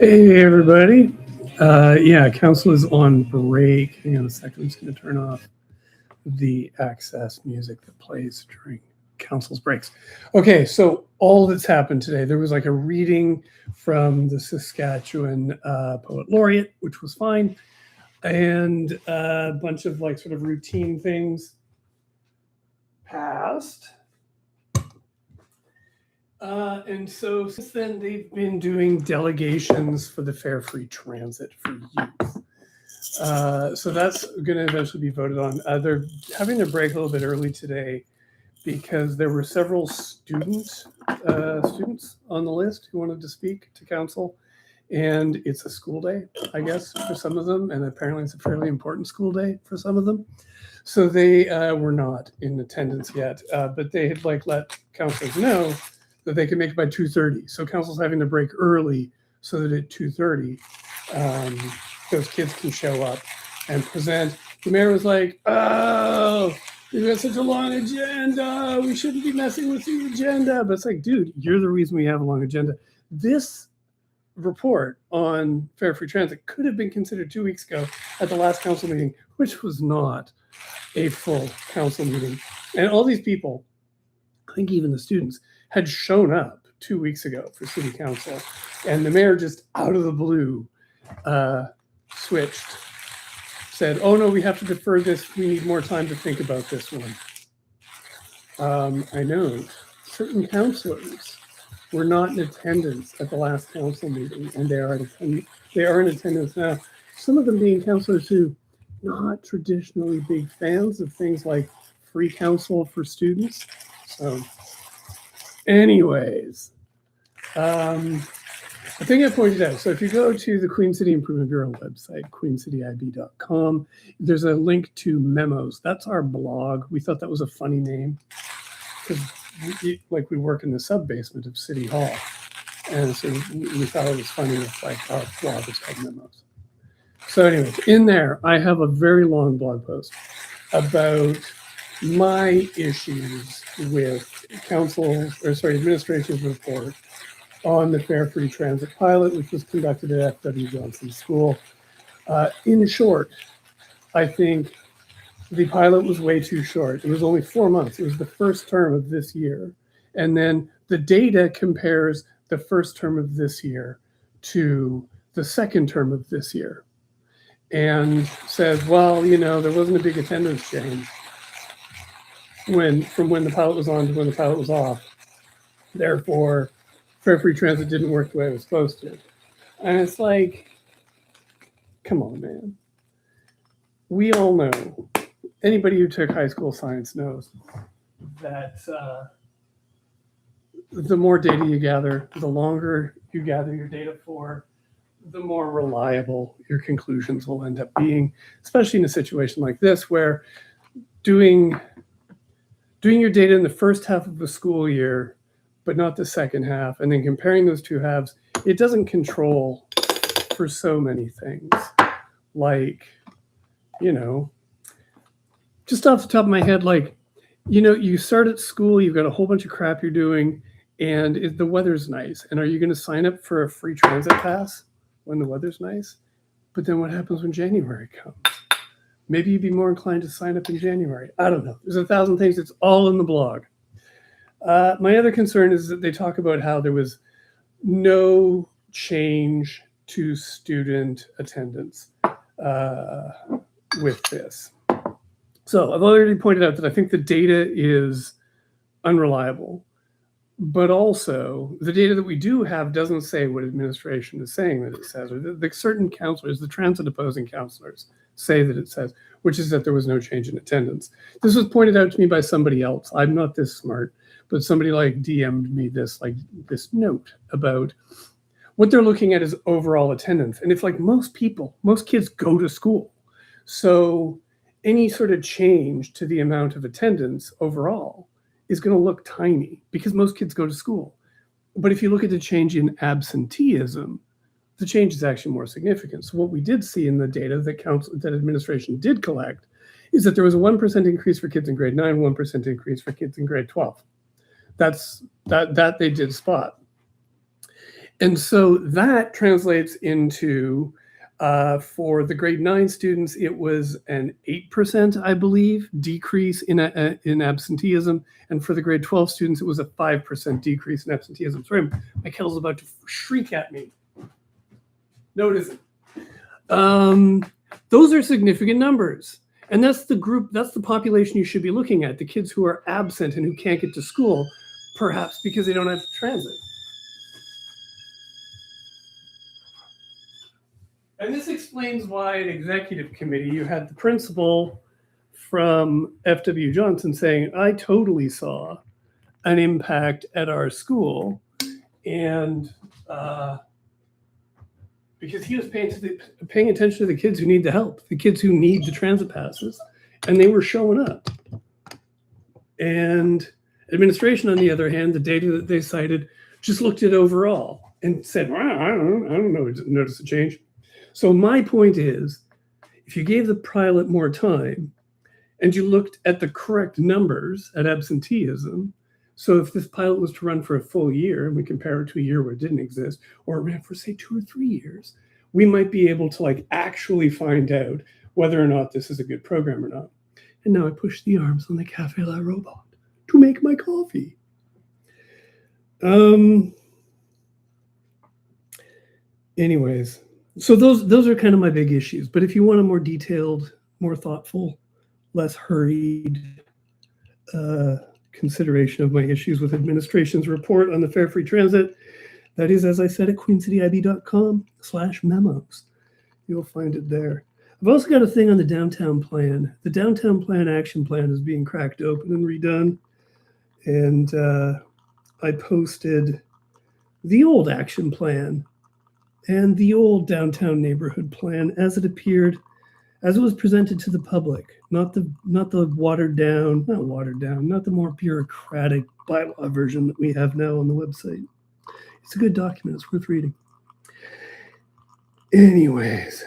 Hey, everybody. Yeah, council is on break. Hang on a second. I'm just going to turn off the access music that plays during council's breaks. Okay, so all that's happened today, there was like a reading from the Saskatchewan Poet Laureate, which was fine, and a bunch of like sort of routine things passed. And so since then, they've been doing delegations for the Fare Free Transit for youth. So that's going to eventually be voted on. They're having their break a little bit early today because there were several students on the list who wanted to speak to council. And it's a school day, I guess, for some of them. And apparently it's a fairly important school day for some of them. So they were not in attendance yet, but they had like let councilors know that they can make it by 2:30. So council's having to break early so that at 2:30, those kids can show up and present. The mayor was like, oh, we've got such a long agenda. We shouldn't be messing with the agenda. But it's like, dude, you're the reason we have a long agenda. This report on Fare Free Transit could have been considered 2 weeks ago at the last council meeting, which was not a full council meeting. And all these people, I think even the students, had shown up 2 weeks ago for city council, and the mayor just out of the blue switched, said, oh no, we have to defer this, we need more time to think about this one. I know certain councilors were not in attendance at the last council meeting, and they are in attendance now. Some of them being councilors who not traditionally big fans of things like free council for students. So anyways, I think I pointed out, so if you go to the Queen City Improvement Bureau website, queencityib.com, there's a link to memos. That's our blog. We thought that was a funny name because we work in the sub-basement of City Hall. And so we thought it was funny if like our blog is called memos. So anyways, in there, I have a very long blog post about my issues with administration's report on the Fare Free Transit pilot, which was conducted at F.W. Johnson School. In short, I think the pilot was way too short. It was only 4 months. It was the first term of this year. And then the data compares the first term of this year to the second term of this year and says, well, there wasn't a big attendance change from when the pilot was on to when the pilot was off. Therefore, Fare Free Transit didn't work the way it was supposed to. And it's like, come on, man. We all know, anybody who took high school science knows that the more data you gather, the longer you gather your data for, the more reliable your conclusions will end up being, especially in a situation like this where doing your data in the first half of the school year, but not the second half, and then comparing those two halves, it doesn't control for so many things. Like, just off the top of my head, like, you start at school, you've got a whole bunch of crap you're doing, and the weather's nice. And are you going to sign up for a free transit pass when the weather's nice? But then what happens when January comes? Maybe you'd be more inclined to sign up in January. I don't know. There's 1,000 things. It's all in the blog. My other concern is that they talk about how there was no change to student attendance with this. So I've already pointed out that I think the data is unreliable, but also the data that we do have doesn't say what administration is saying that it says, or the certain counselors, the transit opposing counselors, say that it says, which is that there was no change in attendance. This was pointed out to me by somebody else. I'm not this smart, but somebody like DM'd me this note about what they're looking at is overall attendance. And if like most kids go to school. So any sort of change to the amount of attendance overall is going to look tiny because most kids go to school. But if you look at the change in absenteeism, the change is actually more significant. So what we did see in the data that administration did collect is that there was a 1% increase for kids in grade 9, 1% increase for kids in grade 12. That they did spot. And so that translates into, for the grade 9 students, it was an 8%, I believe, decrease in absenteeism. And for the grade 12 students, it was a 5% decrease in absenteeism. Sorry, my kettle's about to shriek at me. No, it isn't. Those are significant numbers. And that's the group, that's the population you should be looking at, the kids who are absent and who can't get to school, perhaps because they don't have transit. And this explains why at executive committee, you had the principal from F.W. Johnson saying, I totally saw an impact at our school. And because he was paying attention to the kids who need the help, the kids who need the transit passes, and they were showing up. And administration, on the other hand, the data that they cited just looked at overall and said, well, I don't know, notice a change. So my point is, if you gave the pilot more time and you looked at the correct numbers at absenteeism, so if this pilot was to run for a full year, and we compare it to a year where it didn't exist, or it ran for, say, 2 or 3 years, we might be able to like actually find out whether or not this is a good program or not. And now I push the arms on the Cafe La Robot to make my coffee. Anyways, so those are kind of my big issues. But if you want a more detailed, more thoughtful, less hurried consideration of my issues with administration's report on the Fare Free Transit, that is, as I said, at queencityib.com/memos. You'll find it there. I've also got a thing on the downtown plan. The downtown plan action plan is being cracked open and redone. And I posted the old action plan and the old downtown neighborhood plan as it appeared, as it was presented to the public, not the not the more bureaucratic bylaw version that we have now on the website. It's a good document. It's worth reading. Anyways,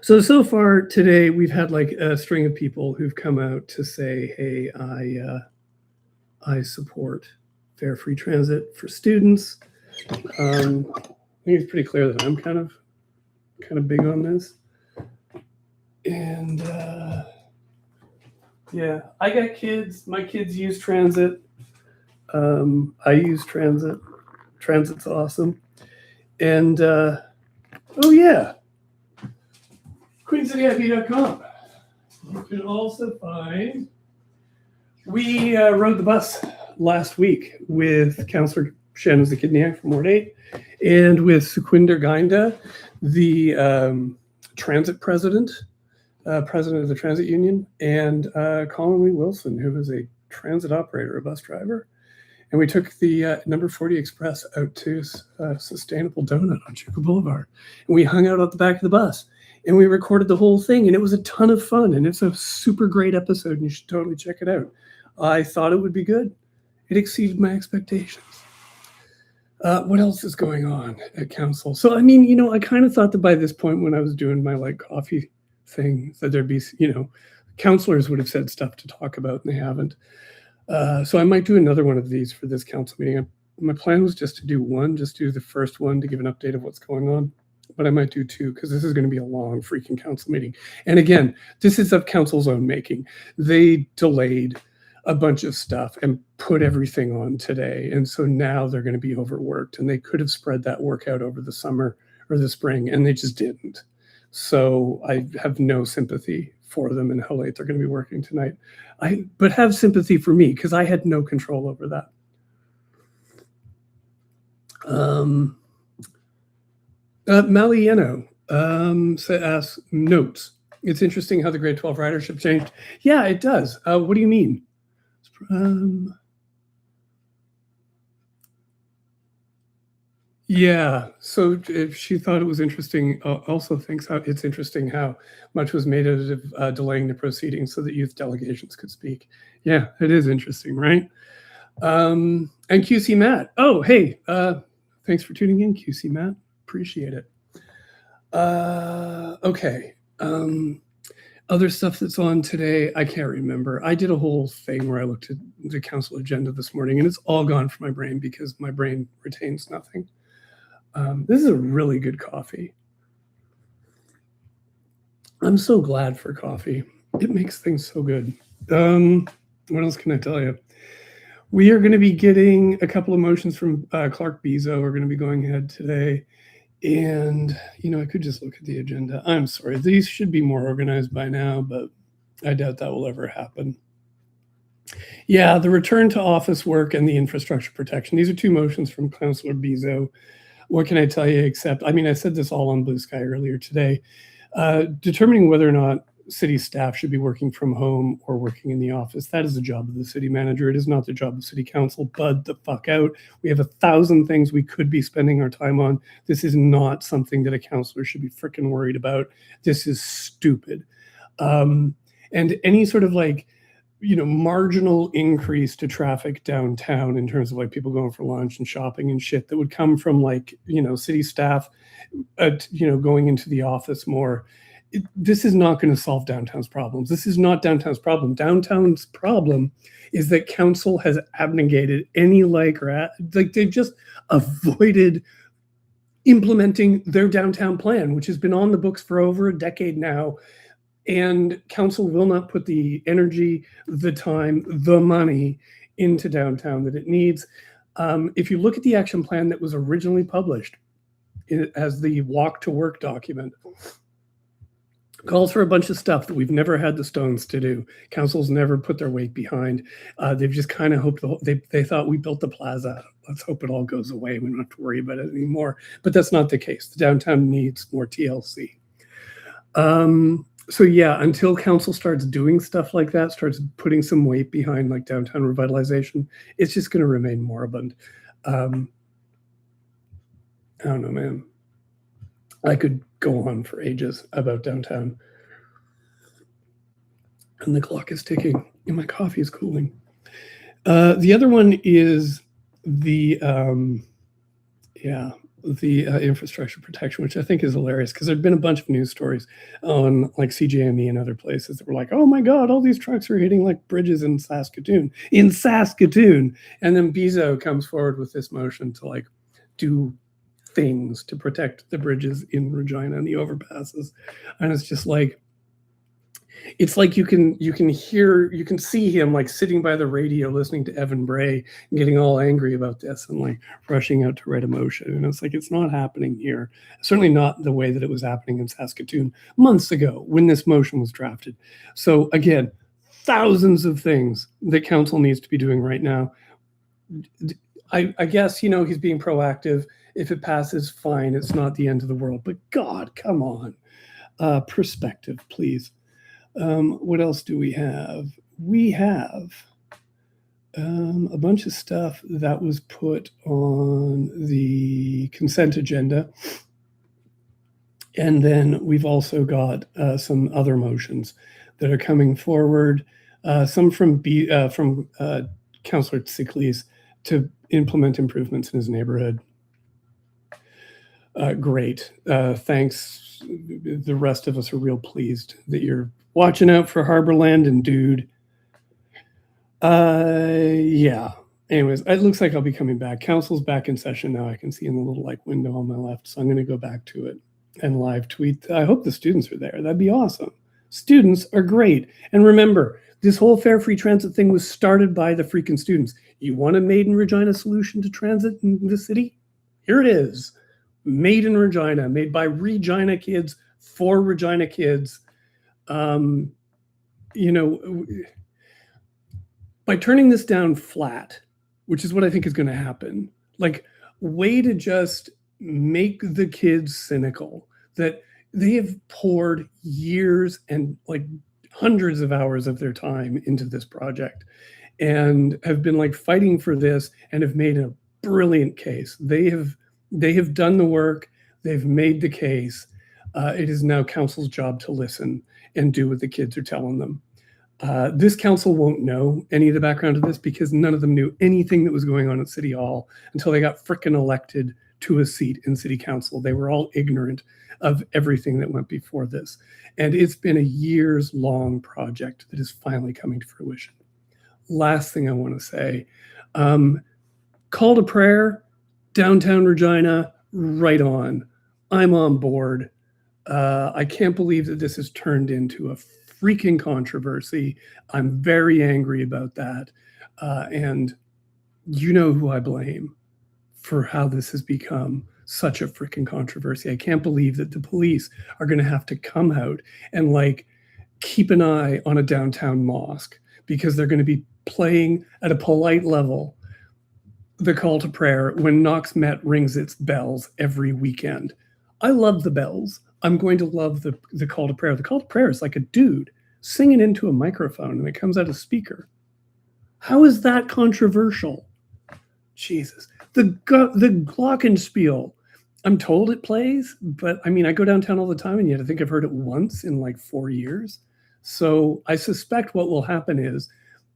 so far today we've had like a string of people who've come out to say, "Hey, I support fare free transit for students." I think it's pretty clear that I'm kind of big on this. And yeah, I got kids. My kids use transit. I use transit. Transit's awesome. And oh yeah, queencityib.com. You can also find. We rode the bus last week with Councillor Shannon Zakidniak from Ward 8 and with Sukhwinder Gainda, the transit president of the transit union, and Colin Lee Wilson, who is a transit operator, a bus driver. And we took the number 40 Express out to Sustainable Donut on Chuka Boulevard. And we hung out at the back of the bus and we recorded the whole thing. And it was a ton of fun. And it's a super great episode. And you should totally check it out. I thought it would be good. It exceeded my expectations. What else is going on at council? So, I mean, I kind of thought that by this point when I was doing my like coffee thing, that there'd be, councilors would have said stuff to talk about and they haven't. So I might do another one of these for this council meeting. My plan was just to do the first one to give an update of what's going on. But I might do two because this is going to be a long freaking council meeting. And again, this is of council's own making. They delayed a bunch of stuff and put everything on today. And so now they're going to be overworked, and they could have spread that work out over the summer or the spring, and they just didn't. So I have no sympathy for them and how late they're going to be working tonight. But have sympathy for me because I had no control over that. Malieno asks, notes. It's interesting how the grade 12 ridership changed. Yeah, it does. What do you mean? Yeah, so if she thought it was interesting, also thinks it's interesting how much was made out of delaying the proceedings so that youth delegations could speak. Yeah, it is interesting, right? And QC Matt. Oh, hey, thanks for tuning in, QC Matt. Appreciate it. Okay. Other stuff that's on today, I can't remember. I did a whole thing where I looked at the council agenda this morning, and it's all gone from my brain because my brain retains nothing. This is a really good coffee. I'm so glad for coffee. It makes things so good. What else can I tell you? We are going to be getting a couple of motions from Clark Bezo. We're going to be going ahead today. And, I could just look at the agenda. I'm sorry. These should be more organized by now, but I doubt that will ever happen. Yeah, the return to office work and the infrastructure protection. These are two motions from Councillor Bezo. What can I tell you except, I said this all on Blue Sky earlier today. Determining whether or not city staff should be working from home or working in the office, that is the job of the city manager. It is not the job of city council. Bud the fuck out. We have 1,000 things we could be spending our time on. This is not something that a councillor should be freaking worried about. This is stupid. And any sort of marginal increase to traffic downtown in terms of people going for lunch and shopping and shit that would come from city staff, going into the office more. This is not going to solve downtown's problems. This is not downtown's problem. Downtown's problem is that council has abnegated any they've just avoided implementing their downtown plan, which has been on the books for over a decade now. And council will not put the energy, the time, the money into downtown that it needs. If you look at the action plan that was originally published as the walk to work document, calls for a bunch of stuff that we've never had the stones to do. Council's never put their weight behind. They've just kind of hoped they thought we built the plaza. Let's hope it all goes away. We don't have to worry about it anymore. But that's not the case. The downtown needs more TLC. So yeah, until council starts doing stuff like that, starts putting some weight behind downtown revitalization, it's just going to remain moribund. I don't know, man. I could go on for ages about downtown. And the clock is ticking and my coffee is cooling. The other one is the infrastructure protection, which I think is hilarious because there'd been a bunch of news stories on CJME and other places that were like, oh my God, all these trucks are hitting bridges in Saskatoon. And then Bezo comes forward with this motion to do things to protect the bridges in Regina and the overpasses. And it's just it's you can see him sitting by the radio listening to Evan Bray and getting all angry about this and rushing out to write a motion. And it's it's not happening here. Certainly not the way that it was happening in Saskatoon months ago when this motion was drafted. So again, thousands of things that council needs to be doing right now. I guess, he's being proactive. If it passes, fine. It's not the end of the world. But God, come on. Perspective, please. What else do we have? We have a bunch of stuff that was put on the consent agenda. And then we've also got some other motions that are coming forward. Some from Councillor Tsiklis to implement improvements in his neighborhood. Great. Thanks. The rest of us are real pleased that you're watching out for Harborland and dude. Yeah. Anyways, it looks like I'll be coming back. Council's back in session now. I can see in the little window on my left. So I'm going to go back to it and live tweet. I hope the students are there. That'd be awesome. Students are great. And remember, this whole fare free transit thing was started by the freaking students. You want a made in Regina solution to transit in the city? Here it is. Made in Regina, made by Regina kids for Regina kids. By turning this down flat, which is what I think is going to happen, way to just make the kids cynical that they have poured years and hundreds of hours of their time into this project and have been fighting for this and have made a brilliant case. They have done the work. They've made the case. It is now council's job to listen and do what the kids are telling them. This council won't know any of the background of this because none of them knew anything that was going on at City Hall until they got frickin' elected to a seat in City Council. They were all ignorant of everything that went before this. And it's been a years-long project that is finally coming to fruition. Last thing I want to say, call to prayer, downtown Regina, right on. I'm on board. I can't believe that this has turned into a freaking controversy. I'm very angry about that. And you know who I blame for how this has become such a freaking controversy. I can't believe that the police are going to have to come out and like keep an eye on a downtown mosque because they're going to be playing at a polite level the call to prayer when Knox Met rings its bells every weekend. I love the bells. I'm going to love the call to prayer. The call to prayer is like a dude singing into a microphone and it comes out a speaker. How is that controversial? Jesus. The glockenspiel. I'm told it plays, but I mean, I go downtown all the time, and yet I think I've heard it once in like 4 years. So I suspect what will happen is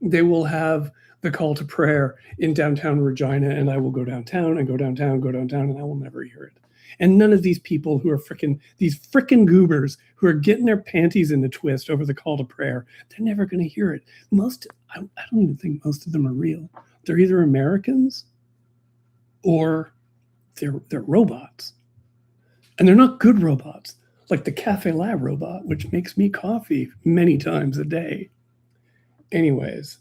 they will have the call to prayer in downtown Regina, and I will go downtown and go downtown, go downtown, and I will never hear it. And none of these people who are these frickin' goobers who are getting their panties in a twist over the call to prayer, they're never going to hear it. I don't even think most of them are real. They're either Americans or they're robots. And they're not good robots, like the Cafe Lab robot, which makes me coffee many times a day. Anyways,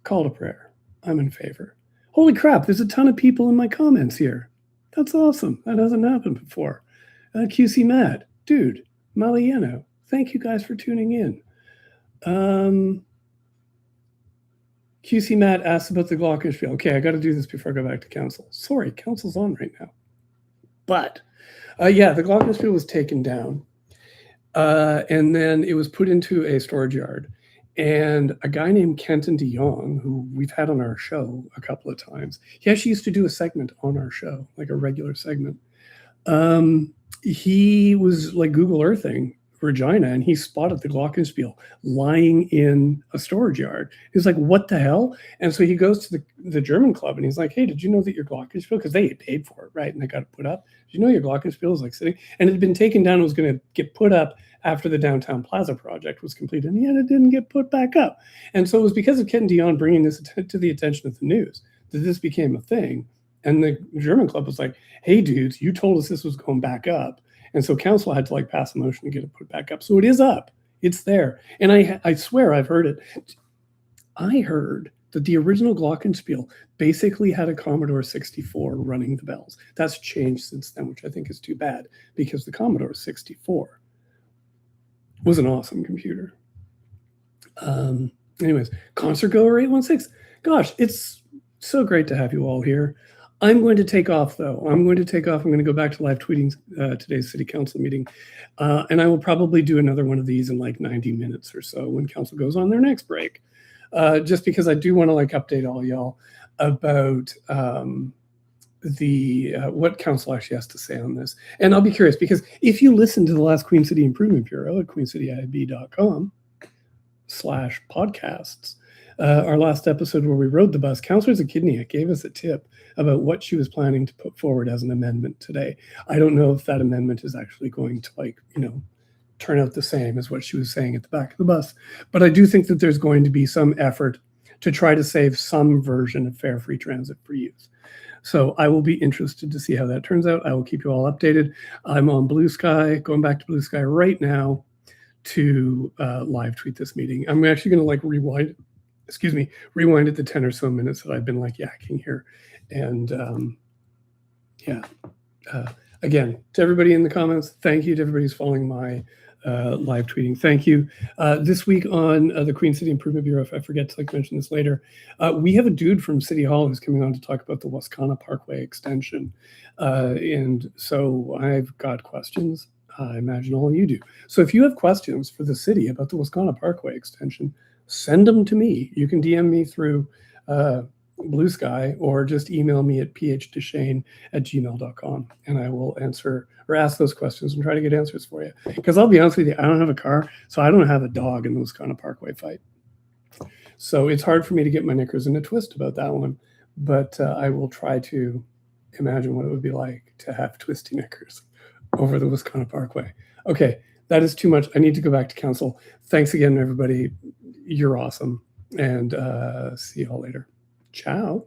call to prayer. I'm in favor. Holy crap, there's a ton of people in my comments here. That's awesome. That hasn't happened before. QC Matt, dude, Maliano, thank you guys for tuning in. QC Matt asked about the glockenspiel. Okay, I got to do this before I go back to council. Sorry, council's on right now. But yeah, the glockenspiel was taken down. And then it was put into a storage yard. And a guy named Kenton de Jong, who we've had on our show a couple of times, he actually used to do a segment on our show, like a regular segment. He was like Google Earthing Regina, and he spotted the glockenspiel lying in a storage yard. He's like, what the hell? And so he goes to the German club, and he's like, hey, did you know that your glockenspiel, because they paid for it, right? And they got it put up. Did you know your glockenspiel is like sitting? And it had been taken down and was going to get put up after the Downtown Plaza project was completed, and yet it didn't get put back up. And so it was because of Ken Dion bringing this to the attention of the news that this became a thing. And the German club was like, hey, dudes, you told us this was going back up. And so council had to like pass a motion to get it put back up. So it is up. It's there. And I swear I've heard it. I heard that the original glockenspiel basically had a Commodore 64 running the bells. That's changed since then, which I think is too bad because the Commodore 64 was an awesome computer. Anyways, Concert Goer 816. Gosh, it's so great to have you all here. I'm going to take off, though. I'm going to go back to live tweeting today's city council meeting. And I will probably do another one of these in like 90 minutes or so when council goes on their next break. Just because I do want to like update all y'all about what council actually has to say on this. And I'll be curious because if you listen to the last Queen City Improvement Bureau at queencityib.com/podcasts, our last episode where we rode the bus, Councillor Zakidniak gave us a tip about what she was planning to put forward as an amendment today. I don't know if that amendment is actually going to turn out the same as what she was saying at the back of the bus. But I do think that there's going to be some effort to try to save some version of fare free transit for youth. So I will be interested to see how that turns out. I will keep you all updated. I'm on Blue Sky, going back to Blue Sky right now to live tweet this meeting. I'm actually going to like rewind it the 10 or so minutes that I've been like yakking here. And again, to everybody in the comments, thank you to everybody who's following my live tweeting. Thank you. This week on the Queen City Improvement Bureau, if I forget to like mention this later, we have a dude from City Hall who's coming on to talk about the Wascana Parkway extension. And so I've got questions. I imagine all of you do. So if you have questions for the city about the Wascana Parkway extension, send them to me. You can DM me through Blue Sky or just email me at phdeshane@gmail.com and I will answer or ask those questions and try to get answers for you. Because I'll be honest with you, I don't have a car, so I don't have a dog in the Wascana Parkway fight. So it's hard for me to get my knickers in a twist about that one, but I will try to imagine what it would be like to have twisty knickers over the Wascana Parkway. Okay, that is too much. I need to go back to council. Thanks again, everybody. You're awesome. And see you all later. Ciao.